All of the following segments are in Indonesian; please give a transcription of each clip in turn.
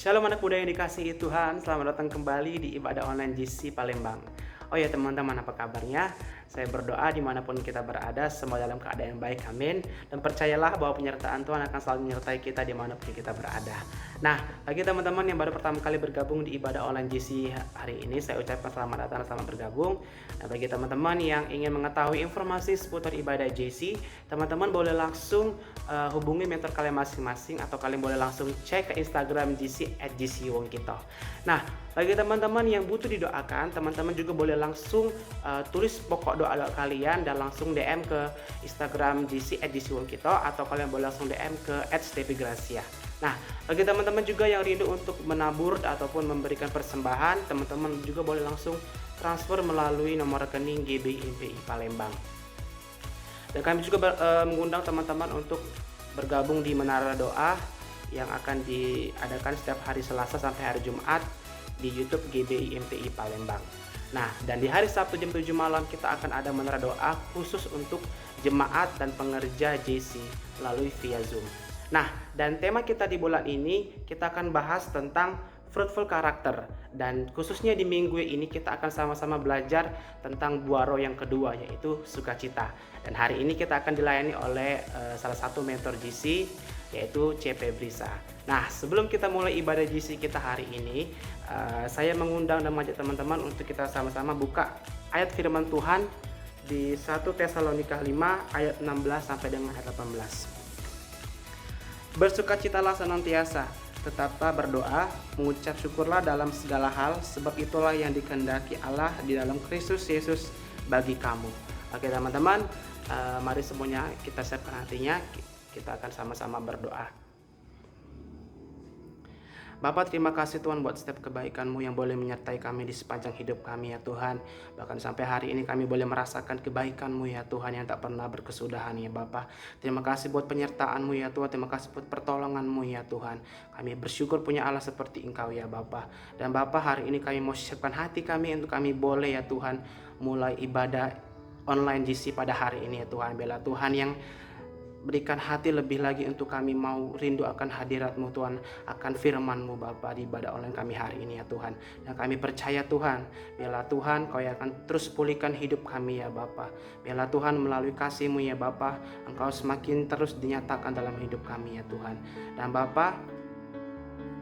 Shalom anak muda yang dikasihi Tuhan, selamat datang kembali di ibadah online GC Palembang. Oh ya teman-teman, apa kabarnya? Saya berdoa dimanapun kita berada, semua dalam keadaan yang baik, amin. Dan percayalah bahwa penyertaan Tuhan akan selalu menyertai kita dimanapun kita berada. Nah, bagi teman-teman yang baru pertama kali bergabung di ibadah online GC hari ini, saya ucapkan selamat datang dan selamat bergabung. Nah, bagi teman-teman yang ingin mengetahui informasi seputar ibadah GC, teman-teman boleh langsung hubungi mentor kalian masing-masing, atau kalian boleh langsung cek ke Instagram GC @GCWongkito. Nah, bagi teman-teman yang butuh didoakan, teman-teman juga boleh langsung tulis pokok doa-doa kalian dan langsung DM ke Instagram GC @GCWongkito, atau kalian boleh langsung DM ke @stepigracia. Nah, bagi teman-teman juga yang rindu untuk menabur ataupun memberikan persembahan, teman-teman juga boleh langsung transfer melalui nomor rekening GBI MPI Palembang. Dan kami juga mengundang teman-teman untuk bergabung di Menara Doa yang akan diadakan setiap hari Selasa sampai hari Jumat di YouTube GBI MPI Palembang. Nah, dan di hari Sabtu jam 7 malam kita akan ada Menara Doa khusus untuk jemaat dan pengerja JC melalui via Zoom. Nah, dan tema kita di bulan ini kita akan bahas tentang fruitful karakter, dan khususnya di minggu ini kita akan sama-sama belajar tentang buah roh yang kedua, yaitu sukacita. Dan hari ini kita akan dilayani oleh salah satu mentor GC, yaitu CP Brisa. Nah, sebelum kita mulai ibadah GC kita hari ini, saya mengundang dan mengajak teman-teman untuk kita sama-sama buka ayat firman Tuhan di 1 Tesalonika 5 ayat 16 sampai dengan ayat 18. Bersukacitalah senantiasa, tetaplah berdoa, mengucap syukurlah dalam segala hal, sebab itulah yang dikehendaki Allah di dalam Kristus Yesus bagi kamu. Oke teman-teman, mari semuanya kita siapkan hatinya, kita akan sama-sama berdoa. Bapak, terima kasih Tuhan buat setiap kebaikan-Mu yang boleh menyertai kami di sepanjang hidup kami ya Tuhan. Bahkan sampai hari ini kami boleh merasakan kebaikan-Mu ya Tuhan yang tak pernah berkesudahan ya Bapak. Terima kasih buat penyertaan-Mu ya Tuhan. Terima kasih buat pertolongan-Mu ya Tuhan. Kami bersyukur punya Allah seperti Engkau ya Bapak. Dan Bapak, hari ini kami mau siapkan hati kami untuk kami boleh ya Tuhan mulai ibadah online GC pada hari ini ya Tuhan. Biarlah Tuhan yang berikan hati lebih lagi untuk kami mau rindu akan hadirat-Mu Tuhan, akan firman-Mu Bapa di ibadah online kami hari ini ya Tuhan. Dan kami percaya Tuhan, biarlah Tuhan Kau yang akan terus pulihkan hidup kami ya Bapa. Biarlah Tuhan melalui kasih-Mu ya Bapa, Engkau semakin terus dinyatakan dalam hidup kami ya Tuhan. Dan Bapa,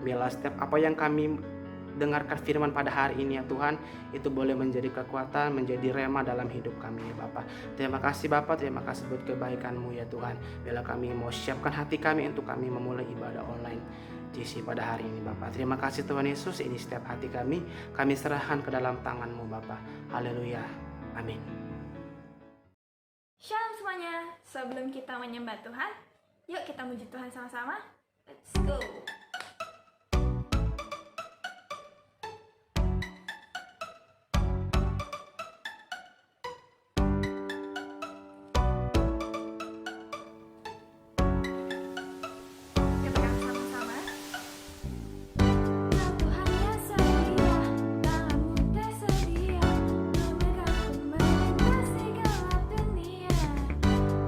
biarlah setiap apa yang kami dengarkan firman pada hari ini ya Tuhan, itu boleh menjadi kekuatan, menjadi rema dalam hidup kami ya Bapak. Terima kasih Bapak, terima kasih buat kebaikan-Mu ya Tuhan. Bila kami mau siapkan hati kami untuk kami memulai ibadah online GC pada hari ini Bapak. Terima kasih Tuhan Yesus, ini setiap hati kami serahkan ke dalam tangan-Mu Bapak. Haleluya, amin. Shalom semuanya, sebelum kita menyembah Tuhan, yuk kita muji Tuhan sama-sama. Let's go.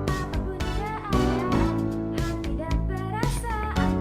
Apapun keadaan, hati dan perasaan,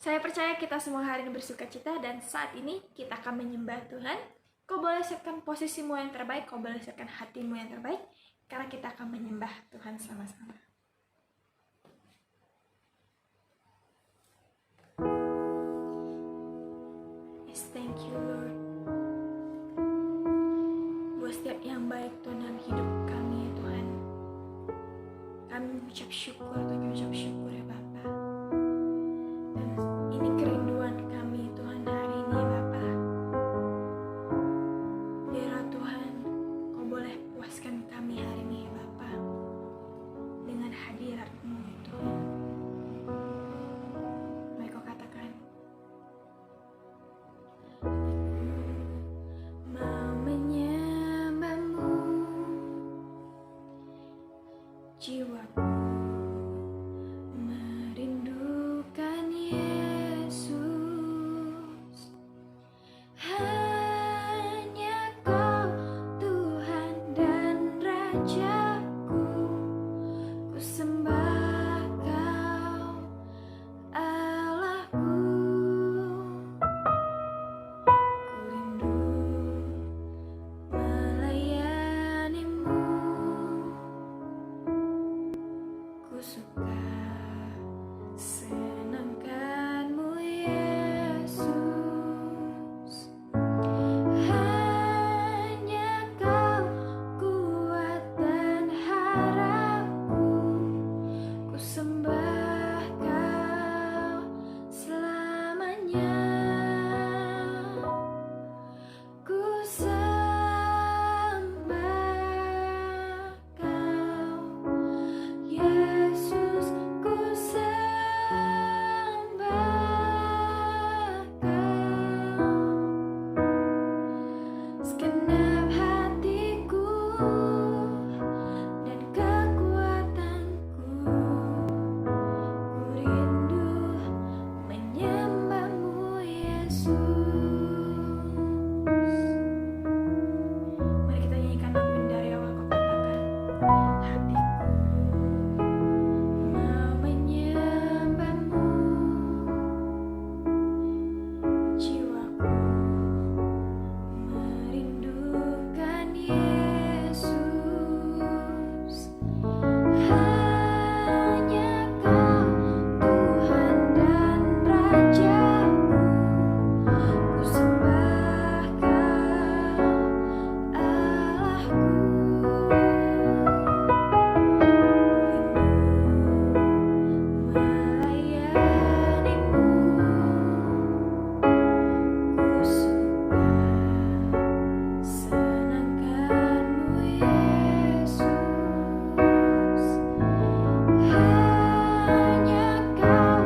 Saya percaya kita semua hari ini bersukacita dan saat ini kita akan menyembah Tuhan. Kau boleh siapkan posisimu yang terbaik, kau boleh siapkan hatimu yang terbaik, karena kita akan menyembah Tuhan sama-sama. Yes, thank you Lord. Buat setiap yang baik Tuhan dalam hidup kami ya Tuhan. Kami mengucap syukur Tuhan, kami mengucap syukur ya Bapa. Dan ini kerinduan kami Tuhan hari ini ya Bapa. Biarlah Tuhan, kau boleh puaskan kami hari ini ya Bapa dengan hadirat-Mu ya Tuhan. Mari kau katakan, mau menyembah-Mu, jiwaku merindukan Yesus. Hanya Kau Tuhan dan Rajaku, ku sembah Kau Allahku. Ku rindu melayani-Mu, ku suka senangkan-Mu Yesus. Hanya Kau kuat dan harapku, ku sembah Kau selamanya. Ku sembah Kau Yesus, ku sembah Kau. Segenap hatiku dan kekuatanku, ku rindu menyembah-Mu Yesus. Mari kita nyanyikan lagu ini dari awal. Kau katakan, hatiku mau menyembah-Mu, jiwaku merindukan Yesus. Hanya Kau Tuhan dan Rajaku, ku sembah Kau Allahku. Melayani-Mu, ku suka senangkan-Mu Yesus. Hanya Kau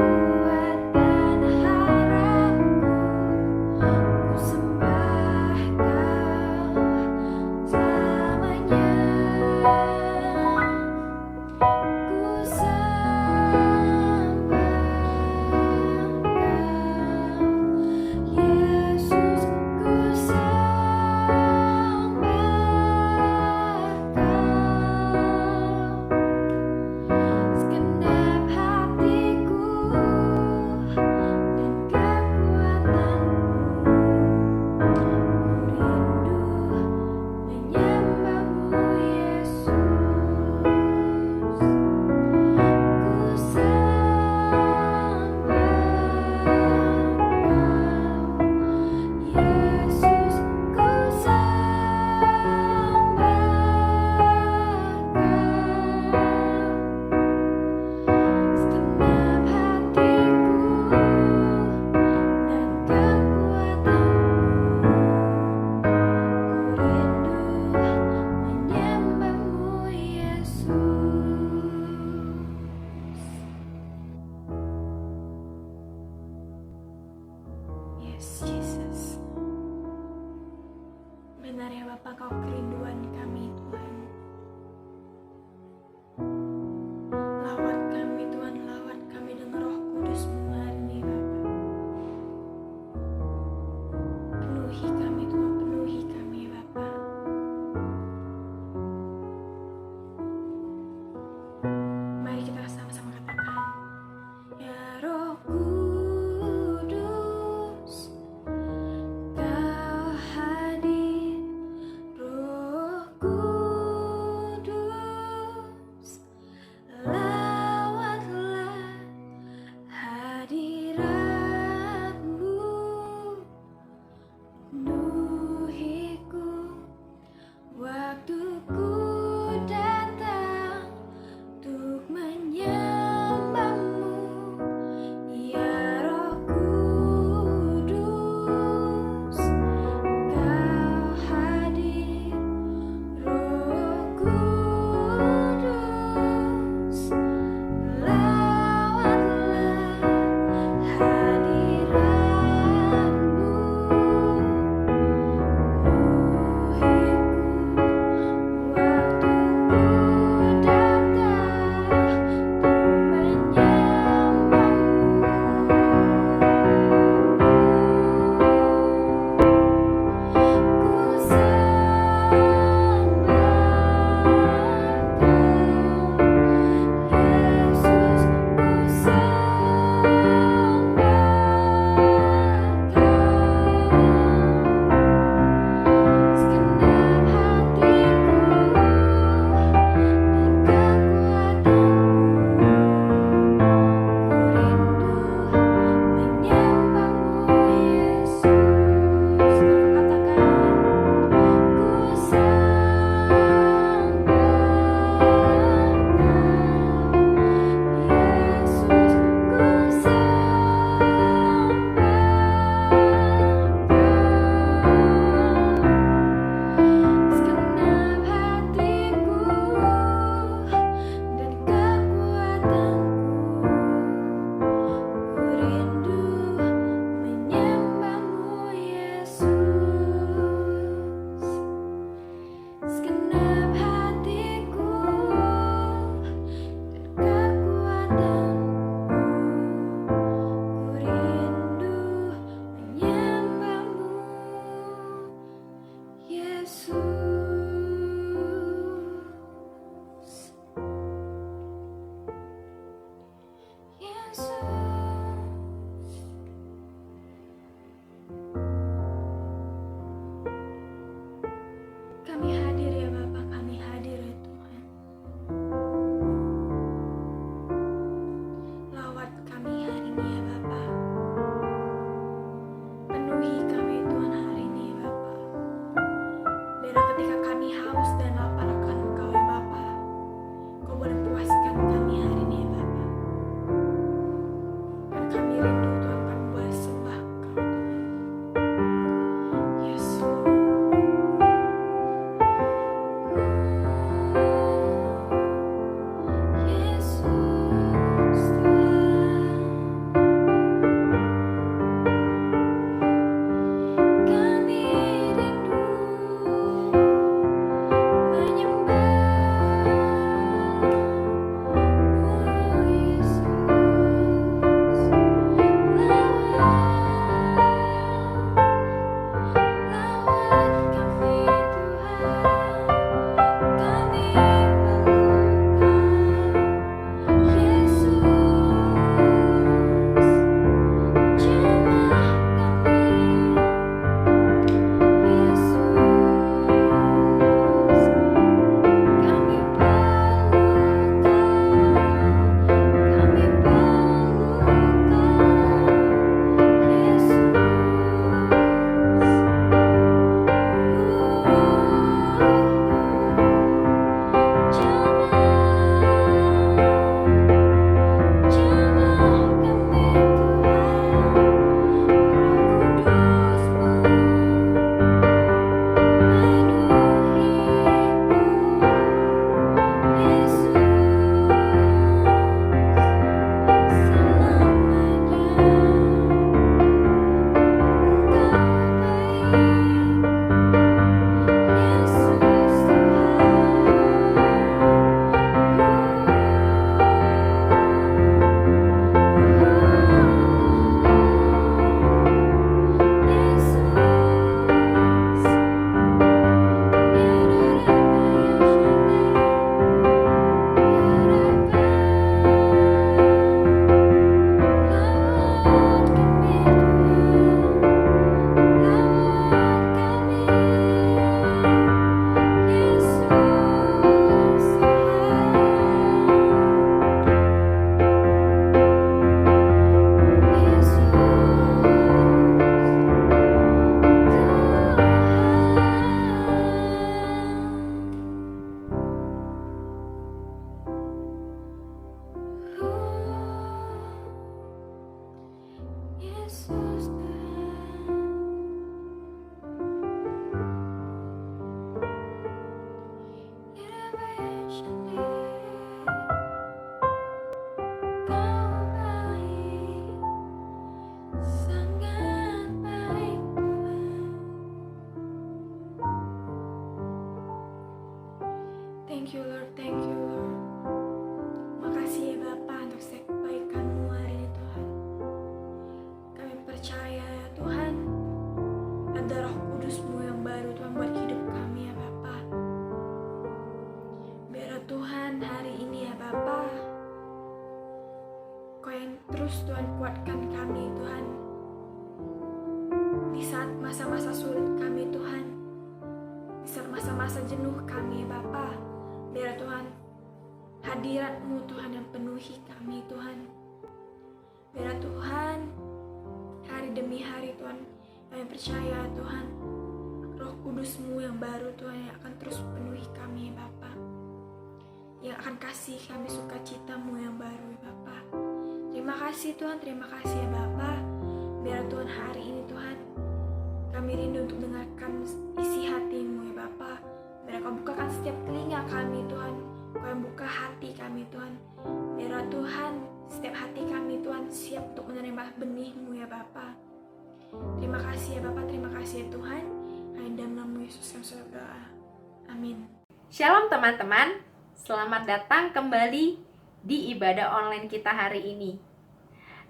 kuat dan harapku, ku sembah Kau selamanya. Ku sembah Kau Yesus, ku sembah Kau. Segenap hatiku dan kekuatanku, ku rindu menyembah-Mu Yesus. Ku sembah Kau Yesus, ku sembah Kau. Segenap hatiku dan kekuatanku, ku rindu menyembah-Mu Yesus. Yes, Jesus. Benar ya Bapa, Kau kerinduan kami Tuhan. Lawat kami Tuhan, lawat kami dengan Roh Kudus-Mu hari ini Bapa. Penuhi kami Tuhan, penuhi kami Bapa. Mari kita sama-sama katakan, ya Roh Kudus, haus dan lapar akan Engkau ya Bapa. Kau boleh puaskan kami hari ini ya Bapa. Dan kami rindu Tuhan, kami boleh sembah Engkau Tuhan. Yes Lord. Yesus Tuhan, kami rindu menyembah-Mu Yesus. Lawat kami Tuhan, kami perlukan Yesus. Jamah kami Yesus, kami Yesus Kau baik, sangat baik Tuhan. Thank you Lord, thank you Lord. Makasih ya Bapa untuk setiap kebaikan-Mu hari ini Tuhan. Kami percaya ya Tuhan, ada Roh Kudus-Mu yang baru Tuhan buat hidup kami ya Bapa. Biar Tuhan hari ini ya Bapa, Kau yang terus Tuhan kuatkan kami Tuhan. Di saat masa-masa sulit kami Tuhan, di saat masa-masa jenuh kami ya Bapa, biar Tuhan hadirat-Mu Tuhan yang penuhi kami Tuhan. Biar Tuhan hari demi hari Tuhan, kami percaya Tuhan, Roh Kudus-Mu yang baru Tuhan yang akan terus penuhi kami ya Bapa, yang akan kasih kami sukacita-Mu yang baru ya Bapa. Terima kasih Tuhan, terima kasih ya Bapa. Biar Tuhan hari ini Tuhan, kami rindu untuk dengarkan isi hati-Mu ya Bapa. Biar Kau bukakan setiap telinga kami Tuhan, Kau yang buka hati kami Tuhan. Biar Tuhan, setiap hati kami Tuhan siap untuk menerima benih-Mu ya Bapa. Terima kasih ya Bapa, terima kasih ya Tuhan. Hanya dalam nama Yesus yang sudah berdoa. Amin. Shalom teman-teman, selamat datang kembali di ibadah online kita hari ini.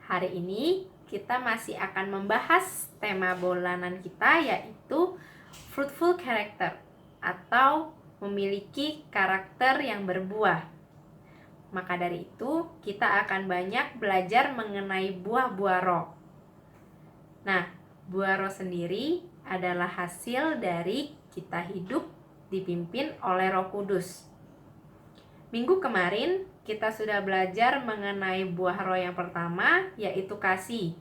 Hari ini kita masih akan membahas tema bulanan kita, yaitu fruitful character atau memiliki karakter yang berbuah. Maka dari itu kita akan banyak belajar mengenai buah-buah roh. Nah, buah roh sendiri adalah hasil dari kita hidup dipimpin oleh Roh Kudus. Minggu kemarin kita sudah belajar mengenai buah roh yang pertama, yaitu kasih.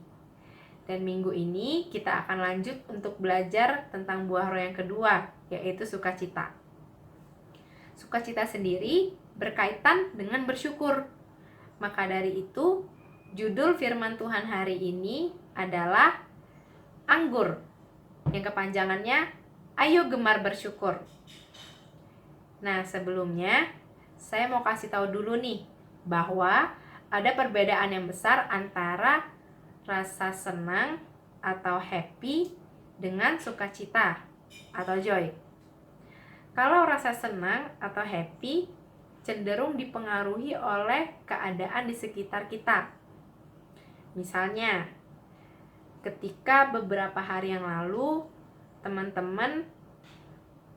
Dan minggu ini kita akan lanjut untuk belajar tentang buah roh yang kedua, yaitu sukacita. Sukacita sendiri berkaitan dengan bersyukur. Maka dari itu, judul firman Tuhan hari ini adalah anggur, yang kepanjangannya Ayo Gemar Bersyukur. Nah, sebelumnya saya mau kasih tahu dulu nih bahwa ada perbedaan yang besar antara rasa senang atau happy dengan sukacita atau joy. Kalau rasa senang atau happy cenderung dipengaruhi oleh keadaan di sekitar kita. Misalnya, ketika beberapa hari yang lalu teman-teman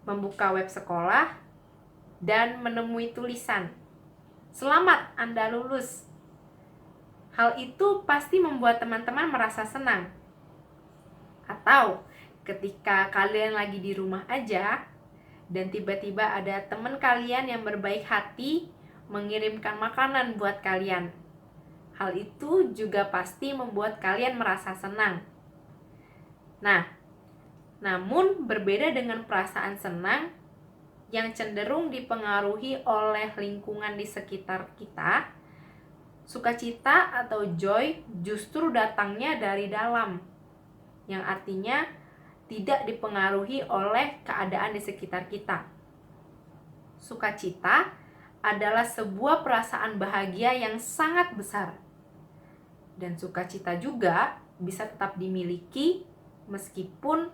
membuka web sekolah dan menemui tulisan, "Selamat, Anda lulus." Hal itu pasti membuat teman-teman merasa senang. Atau ketika kalian lagi di rumah aja dan tiba-tiba ada teman kalian yang berbaik hati mengirimkan makanan buat kalian. Hal itu juga pasti membuat kalian merasa senang. Nah, namun berbeda dengan perasaan senang yang cenderung dipengaruhi oleh lingkungan di sekitar kita, sukacita atau joy justru datangnya dari dalam, yang artinya tidak dipengaruhi oleh keadaan di sekitar kita. Sukacita adalah sebuah perasaan bahagia yang sangat besar. Dan sukacita juga bisa tetap dimiliki meskipun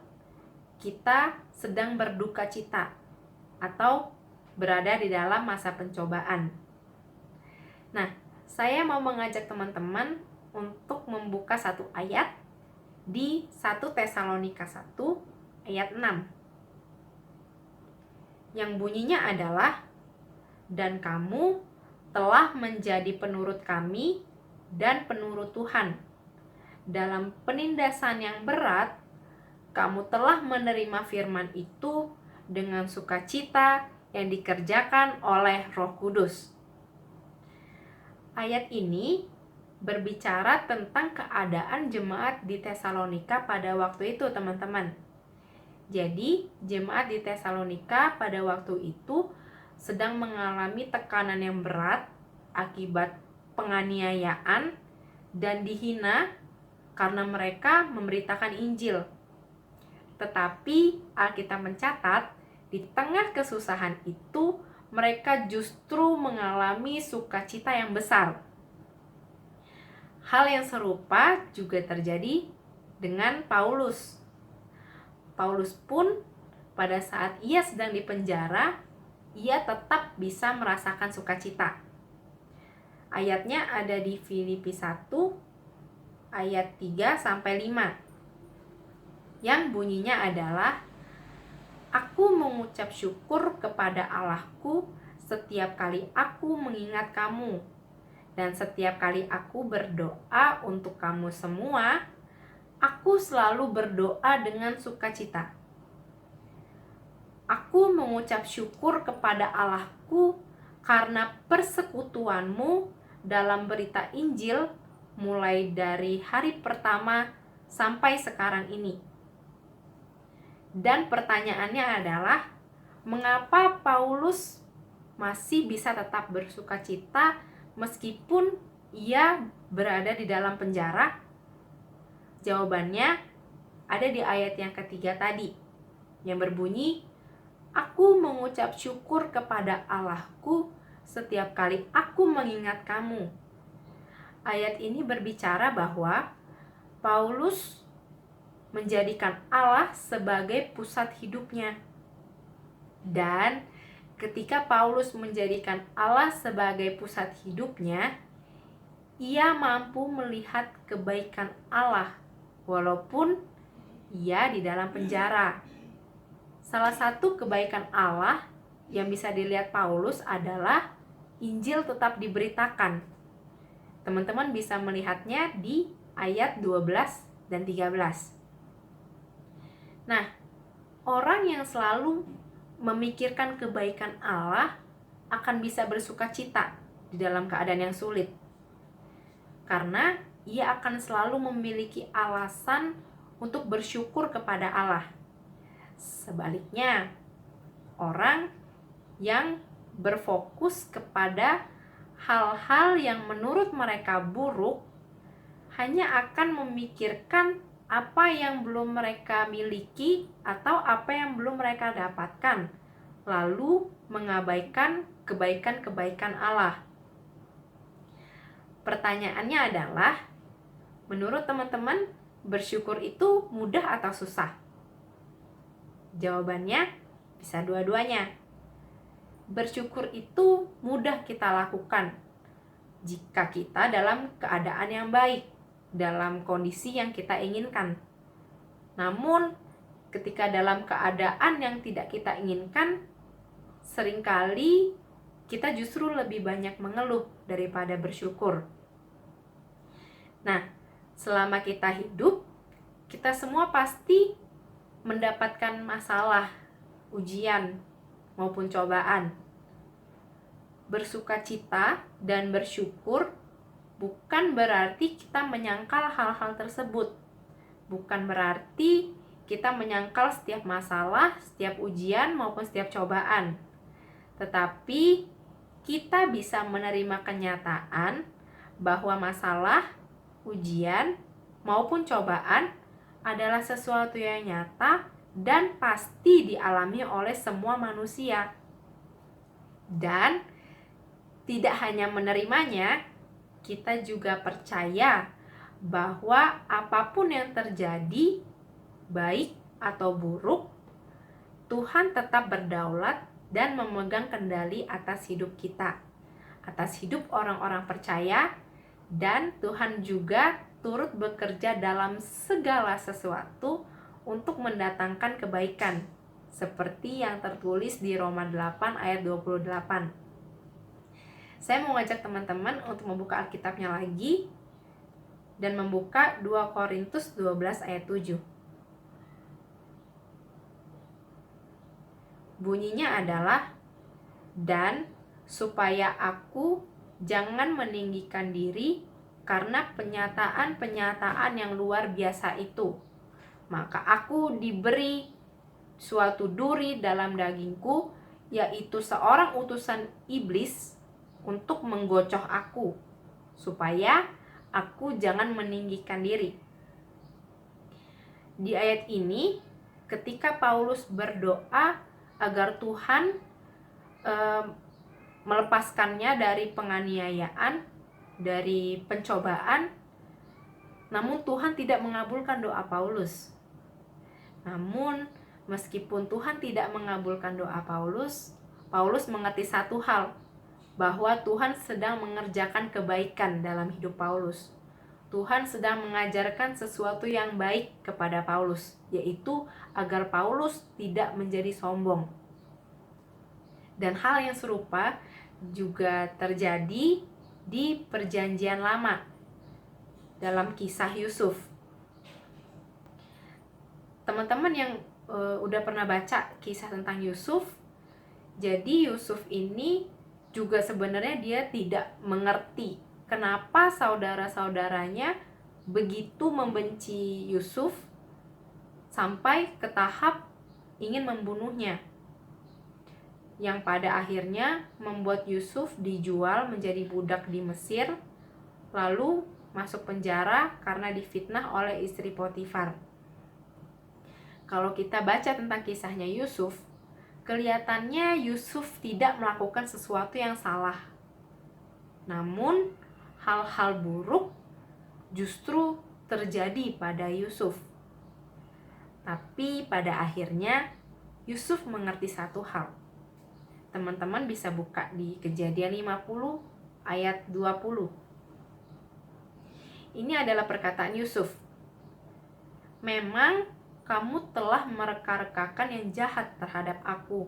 kita sedang berduka cita atau berada di dalam masa pencobaan. Nah, saya mau mengajak teman-teman untuk membuka satu ayat di 1 Tesalonika 1 ayat 6. Yang bunyinya adalah, "Dan kamu telah menjadi penurut kami dan penurut Tuhan. Dalam penindasan yang berat, kamu telah menerima firman itu dengan sukacita yang dikerjakan oleh Roh Kudus." Ayat ini berbicara tentang keadaan jemaat di Tesalonika pada waktu itu, teman-teman. Jadi, jemaat di Tesalonika pada waktu itu sedang mengalami tekanan yang berat akibat penganiayaan dan dihina karena mereka memberitakan Injil. Tetapi Alkitab mencatat, di tengah kesusahan itu, mereka justru mengalami sukacita yang besar. Hal yang serupa juga terjadi dengan Paulus. Paulus pun pada saat ia sedang dipenjara, ia tetap bisa merasakan sukacita. Ayatnya ada di Filipi 1 ayat 3-5. Yang bunyinya adalah, "Aku mengucap syukur kepada Allahku setiap kali aku mengingat kamu, dan setiap kali aku berdoa untuk kamu semua, aku selalu berdoa dengan sukacita. Aku mengucap syukur kepada Allahku karena persekutuanmu dalam berita Injil mulai dari hari pertama sampai sekarang ini." Dan pertanyaannya adalah, mengapa Paulus masih bisa tetap bersukacita meskipun ia berada di dalam penjara? Jawabannya ada di ayat yang ketiga tadi, yang berbunyi, "Aku mengucap syukur kepada Allahku setiap kali aku mengingat kamu." Ayat ini berbicara bahwa Paulus menjadikan Allah sebagai pusat hidupnya. Dan ketika Paulus menjadikan Allah sebagai pusat hidupnya, ia mampu melihat kebaikan Allah walaupun ia di dalam penjara. Salah satu kebaikan Allah yang bisa dilihat Paulus adalah Injil tetap diberitakan. Teman-teman bisa melihatnya di ayat 12 dan 13. Nah, orang yang selalu memikirkan kebaikan Allah akan bisa bersukacita di dalam keadaan yang sulit. Karena ia akan selalu memiliki alasan untuk bersyukur kepada Allah. Sebaliknya, orang yang berfokus kepada hal-hal yang menurut mereka buruk, hanya akan memikirkan apa yang belum mereka miliki atau apa yang belum mereka dapatkan, lalu mengabaikan kebaikan-kebaikan Allah. Pertanyaannya adalah, menurut teman-teman, bersyukur itu mudah atau susah? Jawabannya bisa dua-duanya. Bersyukur itu mudah kita lakukan jika kita dalam keadaan yang baik, dalam kondisi yang kita inginkan. Namun, ketika dalam keadaan yang tidak kita inginkan, seringkali kita justru lebih banyak mengeluh daripada bersyukur. Nah, selama kita hidup, kita semua pasti mendapatkan masalah, ujian, maupun cobaan. Bersukacita dan bersyukur bukan berarti kita menyangkal hal-hal tersebut. Bukan berarti kita menyangkal setiap masalah, setiap ujian, maupun setiap cobaan. Tetapi kita bisa menerima kenyataan bahwa masalah, ujian, maupun cobaan adalah sesuatu yang nyata dan pasti dialami oleh semua manusia. Dan tidak hanya menerimanya, kita juga percaya bahwa apapun yang terjadi, baik atau buruk, Tuhan tetap berdaulat dan memegang kendali atas hidup kita, atas hidup orang-orang percaya, dan Tuhan juga turut bekerja dalam segala sesuatu untuk mendatangkan kebaikan, seperti yang tertulis di Roma 8 ayat 28. Saya mau ngajak teman-teman untuk membuka Alkitabnya lagi dan membuka 2 Korintus 12 ayat 7. Bunyinya adalah, dan supaya aku jangan meninggikan diri karena penyataan-penyataan yang luar biasa itu, maka aku diberi suatu duri dalam dagingku, yaitu seorang utusan iblis untuk menggocoh aku, supaya aku jangan meninggikan diri. Di ayat ini, ketika Paulus berdoa agar Tuhan melepaskannya dari penganiayaan, dari pencobaan, namun Tuhan tidak mengabulkan doa Paulus. Namun, meskipun Tuhan tidak mengabulkan doa Paulus, Paulus mengerti satu hal, bahwa Tuhan sedang mengerjakan kebaikan dalam hidup Paulus. Tuhan sedang mengajarkan sesuatu yang baik kepada Paulus, yaitu agar Paulus tidak menjadi sombong. Dan hal yang serupa juga terjadi di Perjanjian Lama dalam kisah Yusuf. Teman-teman yang udah pernah baca kisah tentang Yusuf, jadi Yusuf ini juga sebenarnya dia tidak mengerti kenapa saudara-saudaranya begitu membenci Yusuf sampai ke tahap ingin membunuhnya, yang pada akhirnya membuat Yusuf dijual menjadi budak di Mesir, lalu masuk penjara karena difitnah oleh istri Potifar. Kalau kita baca tentang kisahnya Yusuf, kelihatannya Yusuf tidak melakukan sesuatu yang salah. Namun, hal-hal buruk justru terjadi pada Yusuf. Tapi pada akhirnya, Yusuf mengerti satu hal. Teman-teman bisa buka di Kejadian 50 ayat 20. Ini adalah perkataan Yusuf. Memang kamu telah mereka-rekakan yang jahat terhadap aku,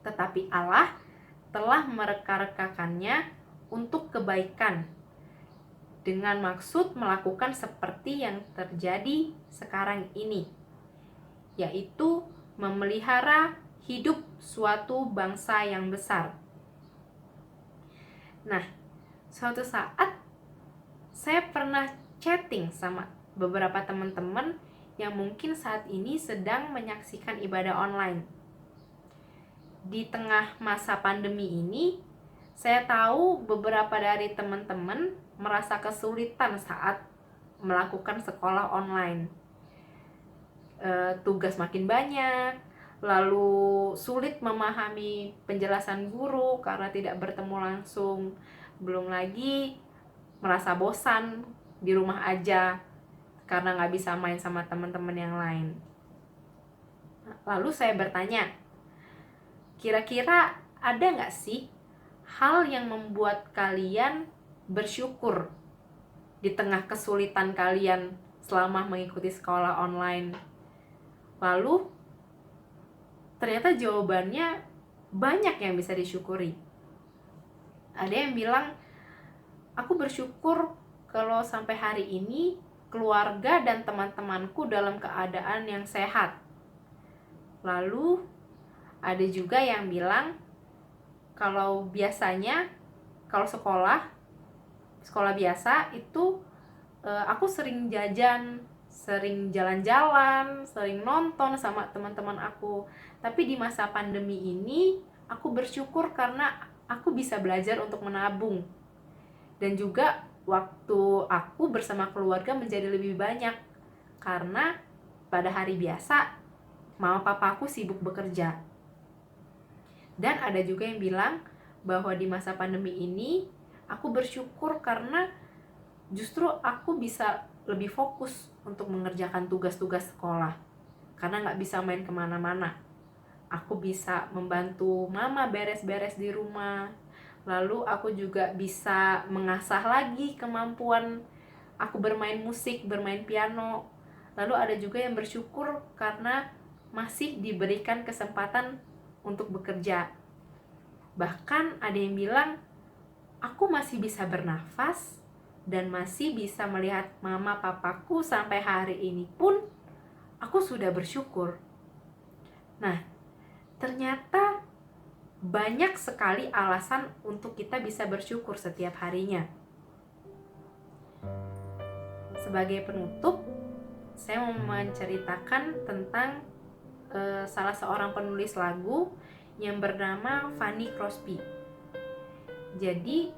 tetapi Allah telah mereka-rekakannya untuk kebaikan, dengan maksud melakukan seperti yang terjadi sekarang ini, yaitu memelihara hidup suatu bangsa yang besar. Nah, suatu saat saya pernah chatting sama beberapa teman-teman yang mungkin saat ini sedang menyaksikan ibadah online. di tengah masa pandemi ini, saya tahu beberapa dari teman-teman merasa kesulitan saat melakukan sekolah online. Tugas makin banyak, lalu sulit memahami penjelasan guru karena tidak bertemu langsung. Belum lagi merasa bosan di rumah aja karena nggak bisa main sama teman-teman yang lain. Lalu saya bertanya, kira-kira ada nggak sih hal yang membuat kalian bersyukur di tengah kesulitan kalian selama mengikuti sekolah online? Lalu ternyata jawabannya banyak yang bisa disyukuri. Ada yang bilang, aku bersyukur kalau sampai hari ini keluarga dan teman-temanku dalam keadaan yang sehat. Lalu ada juga yang bilang, kalau biasanya kalau sekolah biasa itu aku sering jajan, sering jalan-jalan, sering nonton sama teman-teman aku. Tapi di masa pandemi ini aku bersyukur karena aku bisa belajar untuk menabung. Dan juga waktu aku bersama keluarga menjadi lebih banyak karena pada hari biasa mama papa aku sibuk bekerja. Dan ada juga yang bilang bahwa di masa pandemi ini aku bersyukur karena justru aku bisa lebih fokus untuk mengerjakan tugas-tugas sekolah karena nggak bisa main kemana-mana. Aku bisa membantu mama beres-beres di rumah. Lalu aku juga bisa mengasah lagi kemampuan aku bermain musik, bermain piano. Lalu ada juga yang bersyukur karena masih diberikan kesempatan untuk bekerja. Bahkan ada yang bilang, aku masih bisa bernafas dan masih bisa melihat mama papaku sampai hari ini pun aku sudah bersyukur. Nah, ternyata banyak sekali alasan untuk kita bisa bersyukur setiap harinya. Sebagai penutup, saya mau menceritakan tentang salah seorang penulis lagu yang bernama Fanny Crosby. Jadi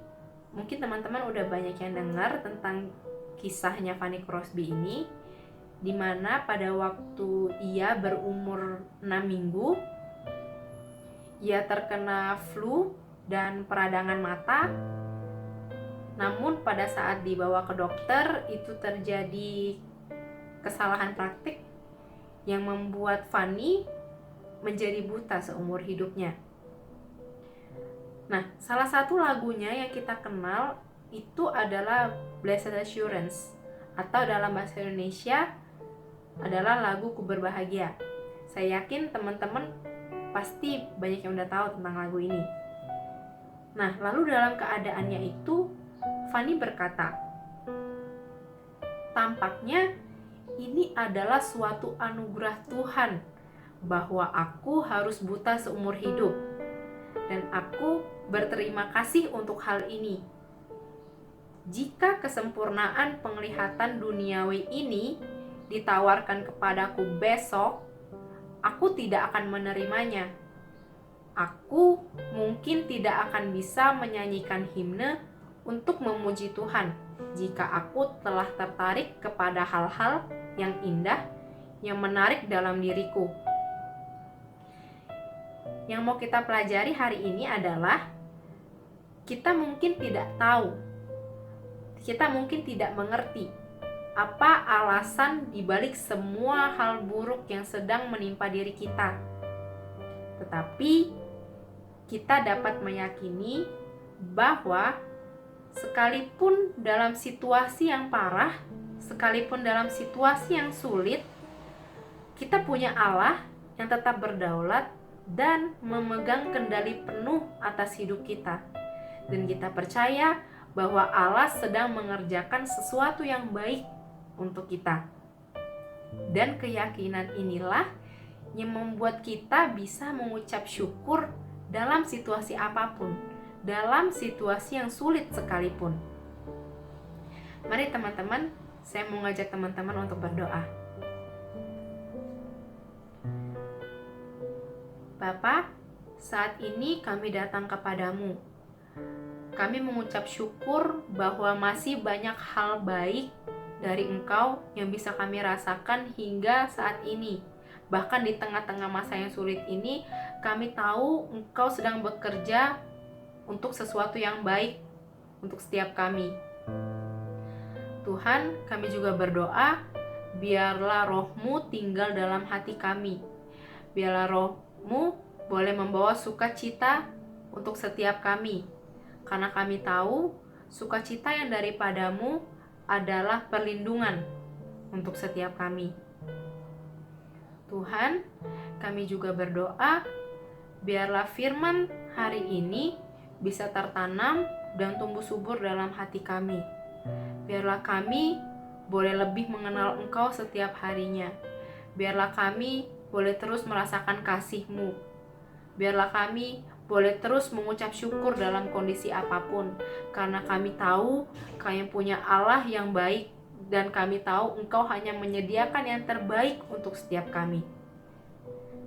mungkin teman-teman udah banyak yang dengar tentang kisahnya Fanny Crosby ini, dimana pada waktu ia berumur 6 minggu, ia terkena flu dan peradangan mata. Namun pada saat dibawa ke dokter, itu terjadi kesalahan praktik yang membuat Fanny menjadi buta seumur hidupnya. Nah, salah satu lagunya yang kita kenal itu adalah Blessed Assurance, atau dalam bahasa Indonesia adalah lagu Ku Berbahagia. Saya yakin teman-teman pasti banyak yang udah tahu tentang lagu ini. Nah, lalu dalam keadaannya itu, Fanny berkata, tampaknya ini adalah suatu anugerah Tuhan bahwa aku harus buta seumur hidup. Dan aku berterima kasih untuk hal ini. Jika kesempurnaan penglihatan duniawi ini ditawarkan kepadaku besok, aku tidak akan menerimanya. Aku mungkin tidak akan bisa menyanyikan himne untuk memuji Tuhan jika aku telah tertarik kepada hal-hal yang indah, yang menarik dalam diriku. Yang mau kita pelajari hari ini adalah kita mungkin tidak tahu, kita mungkin tidak mengerti apa alasan dibalik semua hal buruk yang sedang menimpa diri kita. Tetapi kita dapat meyakini bahwa sekalipun dalam situasi yang parah, sekalipun dalam situasi yang sulit, kita punya Allah yang tetap berdaulat dan memegang kendali penuh atas hidup kita. Dan kita percaya bahwa Allah sedang mengerjakan sesuatu yang baik untuk kita. Dan keyakinan inilah yang membuat kita bisa mengucap syukur dalam situasi apapun, dalam situasi yang sulit sekalipun. Mari teman-teman, saya mau ngajak teman-teman untuk berdoa. Bapa, saat ini kami datang kepadamu. Kami mengucap syukur bahwa masih banyak hal baik dari Engkau yang bisa kami rasakan hingga saat ini. Bahkan di tengah-tengah masa yang sulit ini, kami tahu Engkau sedang bekerja untuk sesuatu yang baik untuk setiap kami. Tuhan, kami juga berdoa, biarlah Roh-Mu tinggal dalam hati kami. Biarlah Roh-Mu boleh membawa sukacita untuk setiap kami. Karena kami tahu sukacita yang daripadamu adalah perlindungan untuk setiap kami. Tuhan, kami juga berdoa, biarlah firman hari ini bisa tertanam dan tumbuh subur dalam hati kami. Biarlah kami boleh lebih mengenal Engkau setiap harinya. Biarlah kami boleh terus merasakan kasih-Mu. Biarlah kami boleh terus mengucap syukur dalam kondisi apapun, karena kami tahu Kami punya Allah yang baik, dan kami tahu Engkau hanya menyediakan yang terbaik untuk setiap kami.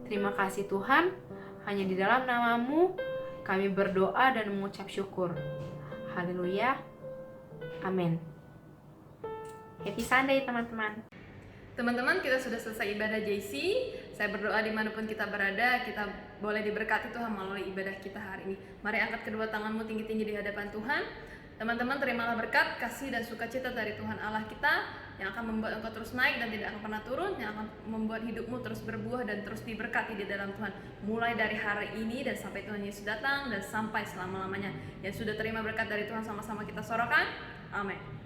Terima kasih Tuhan, hanya di dalam nama-Mu kami berdoa dan mengucap syukur. Haleluya, amin. Happy Sunday teman-teman. Teman-teman, kita sudah selesai ibadah JC. Saya berdoa dimanapun kita berada, kita boleh diberkati Tuhan melalui ibadah kita hari ini. Mari angkat kedua tanganmu tinggi-tinggi di hadapan Tuhan. Teman-teman, terimalah berkat, kasih, dan sukacita dari Tuhan Allah kita yang akan membuat engkau terus naik dan tidak akan pernah turun, yang akan membuat hidupmu terus berbuah dan terus diberkati di dalam Tuhan. Mulai dari hari ini dan sampai Tuhan Yesus datang dan sampai selama-lamanya. Yang sudah terima berkat dari Tuhan sama-sama kita sorakan. Amin.